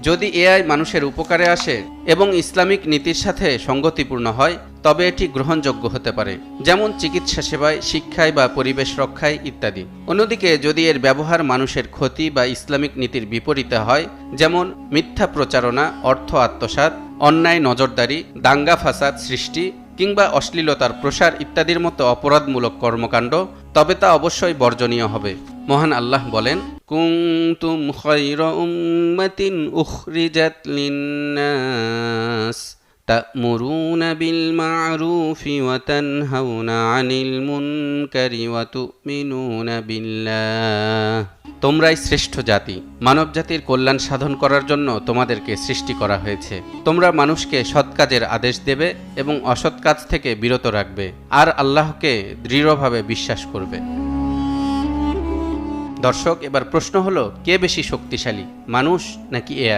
যদি এআই মানুষের উপকারে আসে এবং ইসলামিক নীতির সাথে সঙ্গতিপূর্ণ হয় তবে এটি গ্রহণযোগ্য হতে পারে, যেমন চিকিৎসা সেবায়, শিক্ষায় বা পরিবেশ রক্ষায় ইত্যাদি। অন্যদিকে যদি এর ব্যবহার মানুষের ক্ষতি বা ইসলামিক নীতির বিপরীতে হয়, যেমন মিথ্যা প্রচারণা, অর্থ আত্মসাৎ, অন্যায় নজরদারি, দাঙ্গা ফাসাদ সৃষ্টি কিংবা অশ্লীলতার প্রসার ইত্যাদির মতো অপরাধমূলক কর্মকাণ্ড, তবে তা অবশ্যই বর্জনীয় হবে। মহান আল্লাহ বলেন, কুনতুম খায়রা উম্মাতিন উখরিজাত লিন্নাস তা'মুরুনা বিল মা'রুফি ওয়া তানহাউনা আনিল মুনকারি ওয়া তু'মিনুনা বিল্লাহ। তোমরাই শ্রেষ্ঠ জাতি, মানব জাতির কল্যাণ সাধন করার জন্য তোমাদেরকে সৃষ্টি করা হয়েছে। তোমরা মানুষকে সৎ কাজের আদেশ দেবে এবং অসৎ কাজ থেকে বিরত রাখবে, আর আল্লাহকে দৃঢ়ভাবে বিশ্বাস করবে। দর্শক, এবার প্রশ্ন হলো, কে বেশি শক্তিশালী, মানুষ নাকি এআই?